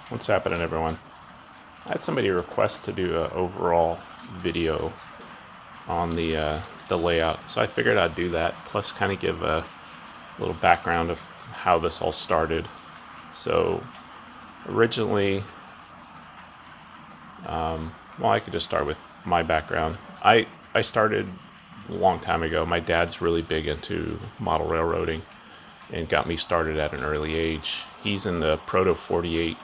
What's happening, everyone? I had somebody request to do an overall video on the layout, so I figured I'd do that. Plus, kind of give a little background of how this all started. So, originally, well, I could just start with my background. I started a long time ago. My dad's really big into model railroading and got me started at an early age. He's in the Proto 48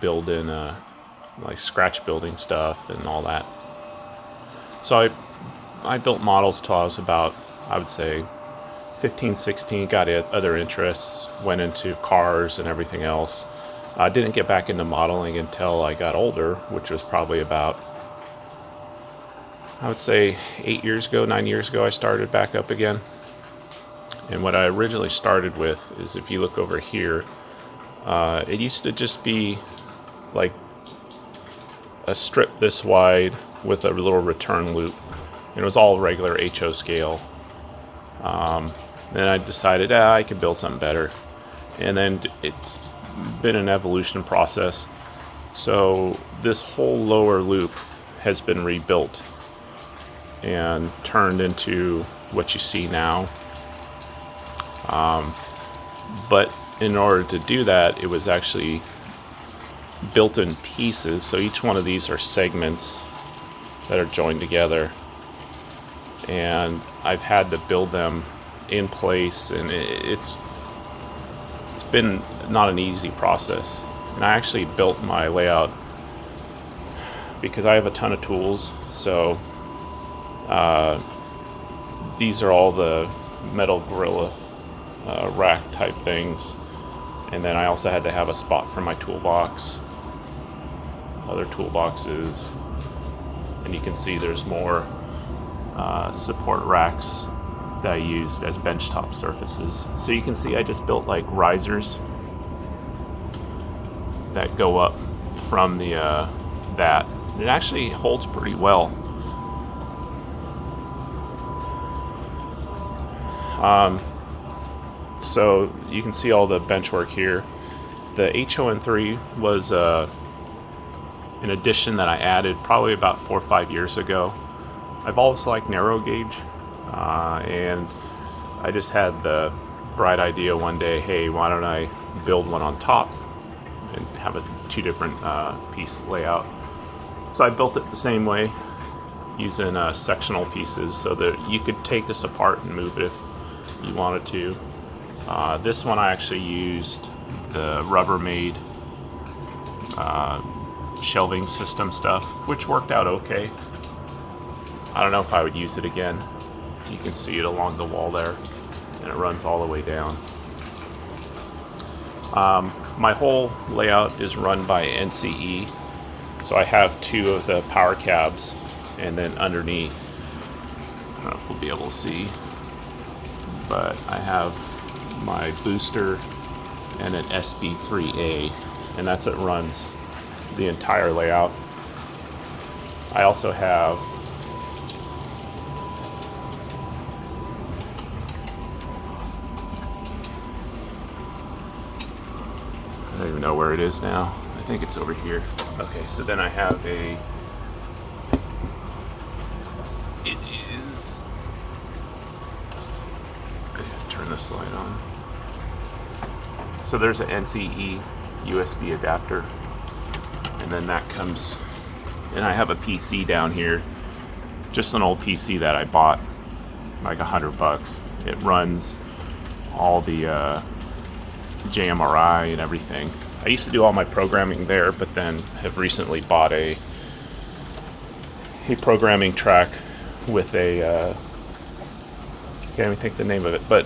building, like scratch building stuff and all that. So I built models till I was about, I would say, 15, 16, got other interests, went into cars and everything else. I didn't get back into modeling until I got older, which was probably about, I would say, 8 years ago, 9 years ago, I started back up again. And what I originally started with is, if you look over here, it used to just be like a strip this wide with a little return loop. And it was all regular HO scale. Then I decided, I could build something better. And then it's been an evolution process. So this whole lower loop has been rebuilt and turned into what you see now. But in order to do that, it was actually built in pieces. So each one of these are segments that are joined together. And I've had to build them in place, and it's been not an easy process. And I actually built my layout because I have a ton of tools. So these are all the metal gorilla rack type things, and then I also had to have a spot for my toolbox, other toolboxes, and you can see there's more support racks that I used as benchtop surfaces. So you can see I just built like risers that go up from the that. It actually holds pretty well. So you can see all the bench work here. The HON3 was an addition that I added probably about 4 or 5 years ago. I've always liked narrow gauge, and I just had the bright idea one day, hey, why don't I build one on top and have a two different piece layout. So I built it the same way, using sectional pieces so that you could take this apart and move it if you wanted to. This one I actually used the Rubbermaid shelving system stuff, which worked out okay. I don't know if I would use it again. You can see it along the wall there, and it runs all the way down. My whole layout is run by NCE, so I have two of the power cabs, and then underneath, I don't know if we'll be able to see, but I have my booster and an SB3A, and that's what runs the entire layout. I also have I don't even know where it is now. I think it's over here. Okay, so then I have it is, I gotta turn this light on. So there's an NCE USB adapter, and then that comes, and I have a PC down here, just an old PC that I bought like $100. It runs all the JMRI and everything. I used to do all my programming there, but then have recently bought a programming track with a can't even think the name of it, but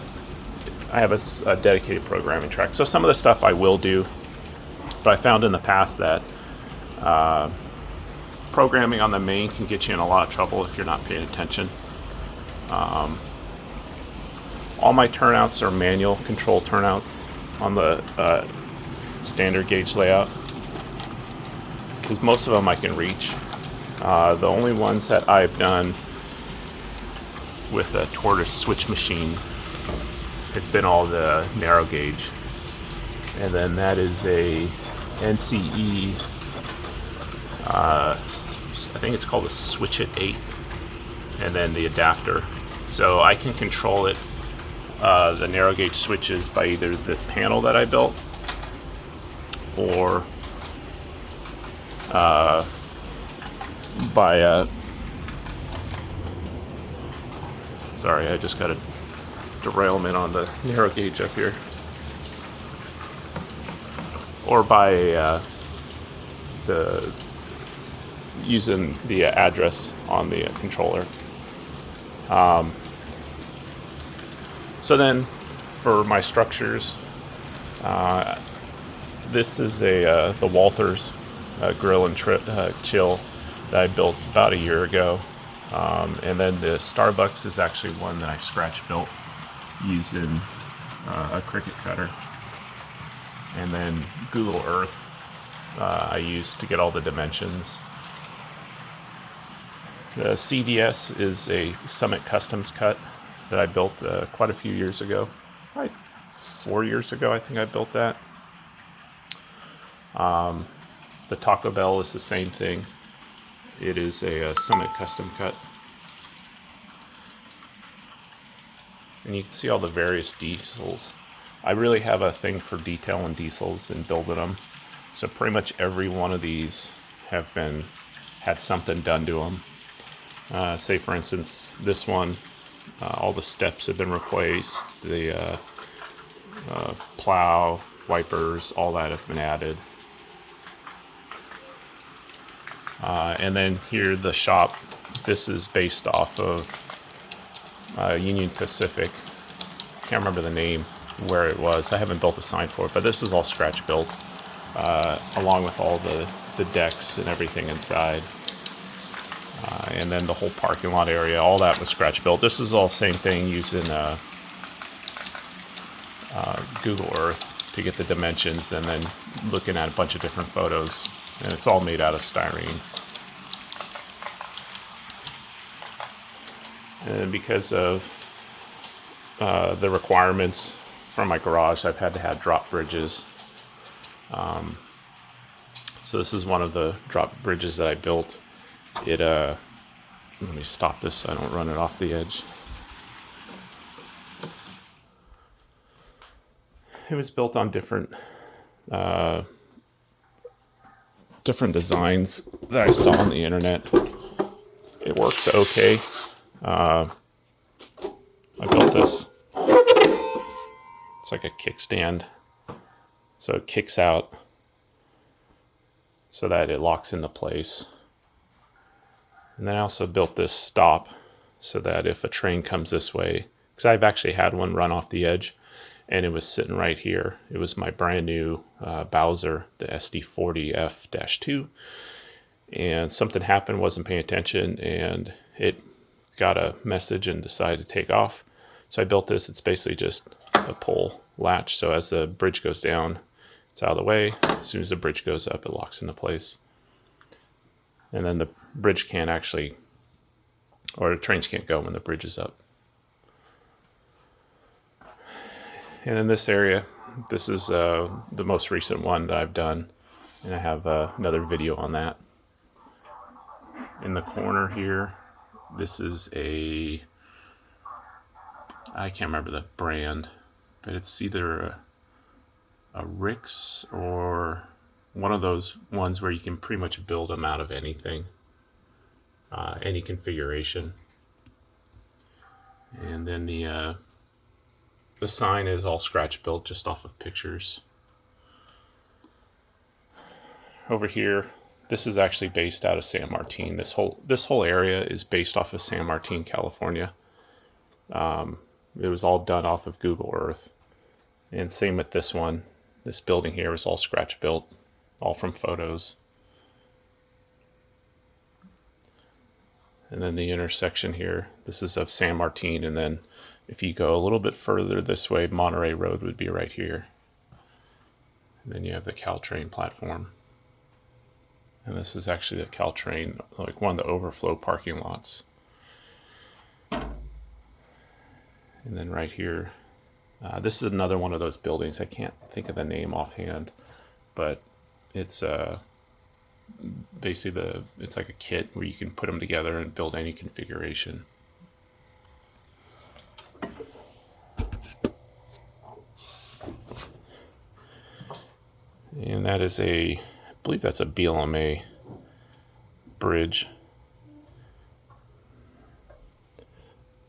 I have a dedicated programming track. So some of the stuff I will do, but I found in the past that programming on the main can get you in a lot of trouble if you're not paying attention. All my turnouts are manual control turnouts on the standard gauge layout, because most of them I can reach. The only ones that I've done with a tortoise switch machine, it's been all the narrow gauge, and then that is a NCE, I think it's called a Switch It 8, and then the adapter. So I can control it, the narrow gauge switches, by either this panel that I built or by sorry, I just got a derailment on the narrow gauge up here, or by the using the address on the controller. So then for my structures, this is the Walters grill and chill that I built about a year ago. And then the Starbucks is actually one that I scratch built using a Cricut cutter. And then Google Earth I used to get all the dimensions. The CVS is a Summit Customs cut that I built quite a few years ago. Probably 4 years ago, I think I built that. The Taco Bell is the same thing. It is a Summit custom cut. And you can see all the various diesels. I really have a thing for detailing diesels and building them. So pretty much every one of these have had something done to them. Say for instance, this one, all the steps have been replaced. The plow, wipers, all that have been added. And then here, the shop, this is based off of Union Pacific. Can't remember the name where it was. I haven't built a sign for it, but this is all scratch built, along with all the decks and everything inside. And then the whole parking lot area, all that was scratch built. This is all same thing, using Google Earth to get the dimensions, and then looking at a bunch of different photos. And it's all made out of styrene. And because of the requirements from my garage, I've had to have drop bridges. So this is one of the drop bridges that I built. Let me stop this so I don't run it off the edge. It was built on different designs that I saw on the internet. It works okay. I built this. It's like a kickstand, so it kicks out so that it locks into place. And then I also built this stop so that if a train comes this way, because I've actually had one run off the edge, and it was sitting right here. It was my brand new Bowser, the SD40F-2, and something happened, wasn't paying attention, and it got a message and decided to take off. So I built this. It's basically just a pull latch, so as the bridge goes down, it's out of the way. As soon as the bridge goes up, it locks into place. And then the bridge can't actually, or the trains can't go when the bridge is up. And in this area, this is the most recent one that I've done, and I have another video on that. In the corner here, this is I can't remember the brand, but it's either a Rix or one of those ones where you can pretty much build them out of anything, any configuration. And then the sign is all scratch built just off of pictures. Over here, this is actually based out of San Martin. This whole area is based off of San Martin, California. It was all done off of Google Earth. And same with this one. This building here is all scratch built, all from photos. And then the intersection here, this is of San Martin, and then if you go a little bit further this way, Monterey Road would be right here. And then you have the Caltrain platform. And this is actually the Caltrain, like one of the overflow parking lots. And then right here, this is another one of those buildings. I can't think of the name offhand, but It's basically it's like a kit where you can put them together and build any configuration. And that is I believe that's a BLMA bridge.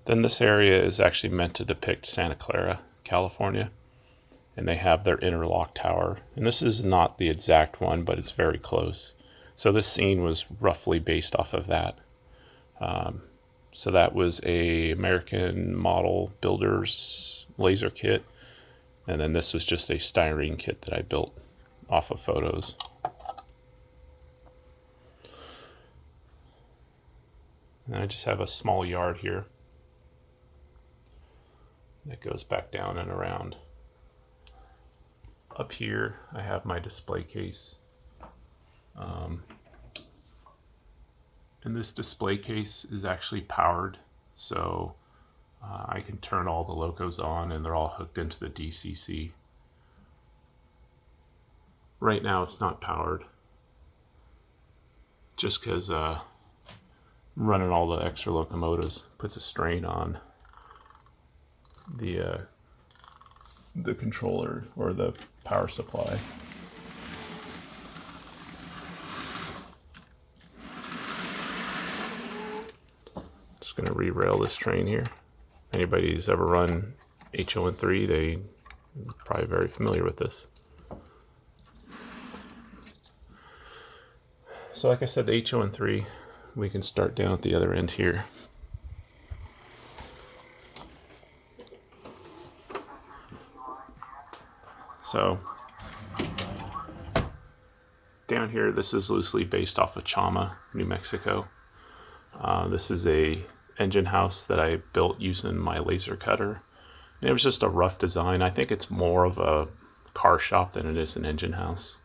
Then this area is actually meant to depict Santa Clara, California. And they have their interlock tower. And this is not the exact one, but it's very close. So this scene was roughly based off of that. So that was a American Model Builders laser kit. And then this was just a styrene kit that I built off of photos. And I just have a small yard here that goes back down and around. Up here, I have my display case. And this display case is actually powered, so I can turn all the locos on and they're all hooked into the DCC. Right now it's not powered, just because running all the extra locomotives puts a strain on the controller or the power supply. Just going to re-rail this train here. Anybody who's ever run HON3, they're probably very familiar with this. So like I said, the HON3, we can start down at the other end here. So down here, this is loosely based off of Chama, New Mexico. This is a engine house that I built using my laser cutter. And it was just a rough design. I think it's more of a car shop than it is an engine house.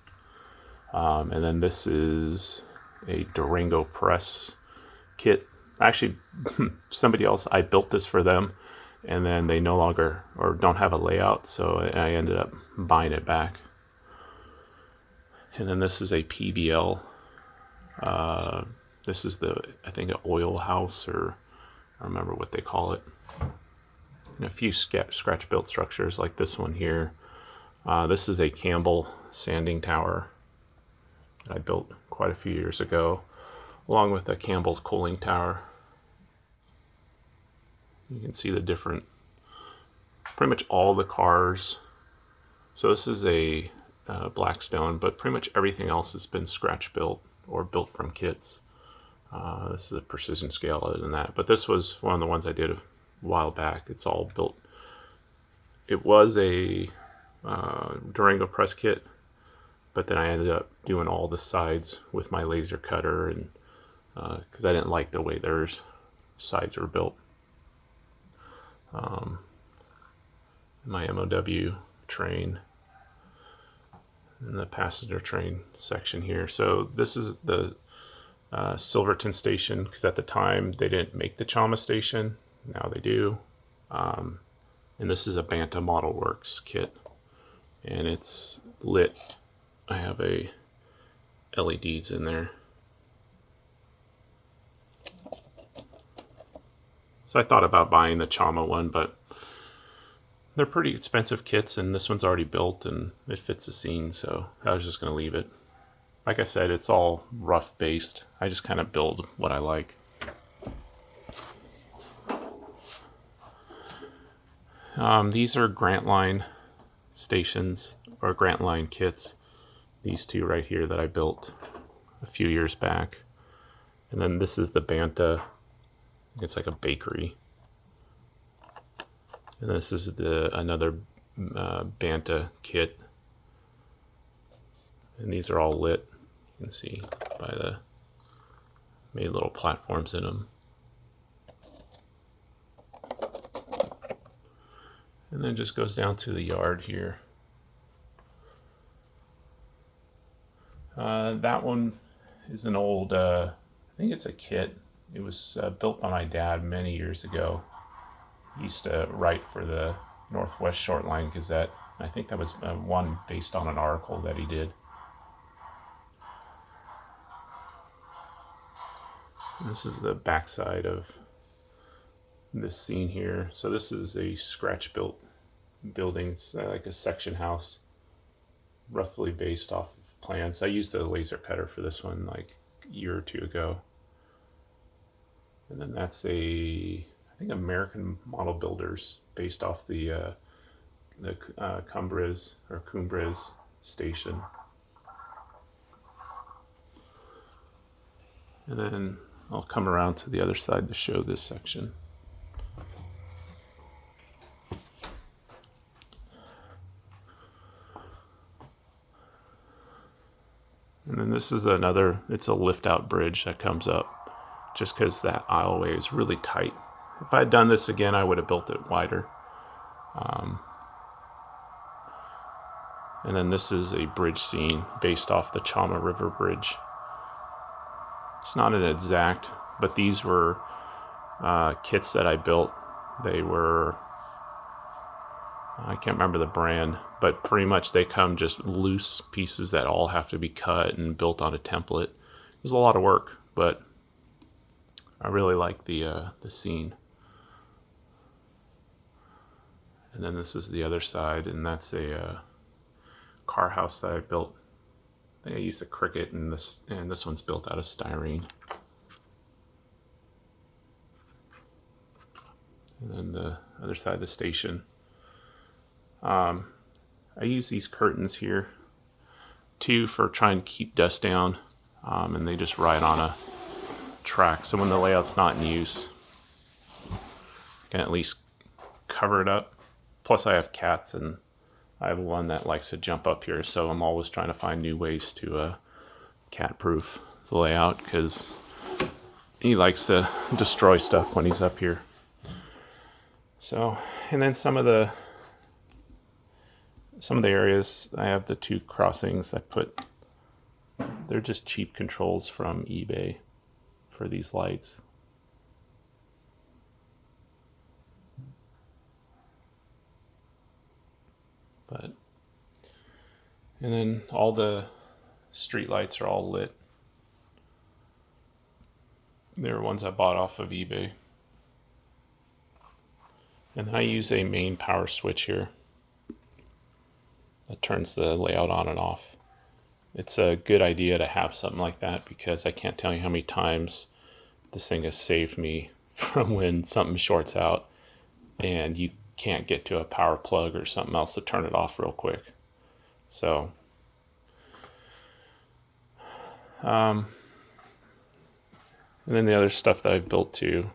And then this is a Durango press kit. Actually, somebody else, I built this for them, and then they no longer or don't have a layout, so I ended up buying it back. And then this is a PBL. This is I think an oil house, or I don't remember what they call it. And a few scratch built structures like this one here. This is a Campbell sanding tower that I built quite a few years ago, along with a Campbell's cooling tower. You can see the different, pretty much all the cars. So this is a Blackstone, but pretty much everything else has been scratch built or built from kits. This is a precision scale other than that, but this was one of the ones I did a while back. It's all built. It was a Durango press kit, but then I ended up doing all the sides with my laser cutter, and because I didn't like the way their sides were built. My MOW train and the passenger train section here. So this is the Silverton station, because at the time they didn't make the Chama station. Now they do. And this is a Banta Model Works kit, and it's lit. I have a LEDs in there. So I thought about buying the Chama one, but they're pretty expensive kits, and this one's already built and it fits the scene, so I was just going to leave it. Like I said, it's all rough based. I just kind of build what I like. These are Grant Line stations, or Grant Line kits. These two right here that I built a few years back. And then this is the Banta. It's like a bakery. And this is another Banta kit. And these are all lit. You can see by the made little platforms in them. And then just goes down to the yard here. That one is an old, I think it's a kit. It was built by my dad many years ago. He used to write for the Northwest Shortline Gazette. I think that was one based on an article that he did. This is the backside of this scene here. So this is a scratch built building. It's like a section house, roughly based off of plans. I used a laser cutter for this one like a year or two ago. And then that's I think American Model Builders, based off the Cumbres station. And then I'll come around to the other side to show this section. And then this is it's a lift out bridge that comes up just because that aisleway is really tight. If I had done this again, I would have built it wider. And then this is a bridge scene based off the Chama River Bridge. It's not an exact, but these were kits that I built. They were, I can't remember the brand, but pretty much they come just loose pieces that all have to be cut and built on a template. It was a lot of work, but I really like the scene. And then this is the other side, and that's a car house that I built. I think I used a Cricut, and this one's built out of styrene. And then the other side of the station. I use these curtains here too for trying to keep dust down, and they just ride on a track. So when the layout's not in use, I can at least cover it up. Plus I have cats, and I have one that likes to jump up here, so I'm always trying to find new ways to cat-proof the layout, because he likes to destroy stuff when he's up here. So, and then some of the areas, I have the two crossings they're just cheap controls from eBay for these lights. And then all the street lights are all lit. They're ones I bought off of eBay. And I use a main power switch here that turns the layout on and off. It's a good idea to have something like that, because I can't tell you how many times this thing has saved me from when something shorts out and you can't get to a power plug or something else to turn it off real quick. So, and then the other stuff that I've built too,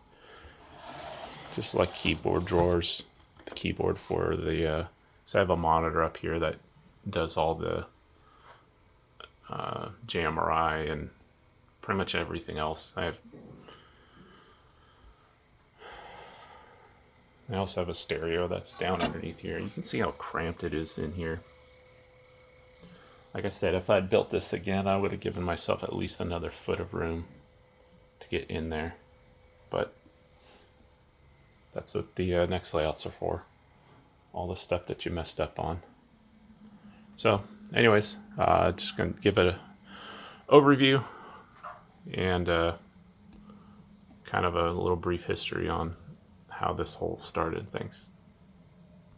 just like keyboard drawers, the keyboard for the, so I have a monitor up here that does all the JMRI and pretty much everything else. I also have a stereo that's down underneath here. You can see how cramped it is in here. Like I said, if I'd built this again, I would have given myself at least another foot of room to get in there. But that's what the next layouts are for. All the stuff that you messed up on. So anyways, just going to give it an overview and kind of a little brief history on how this whole started. Thanks.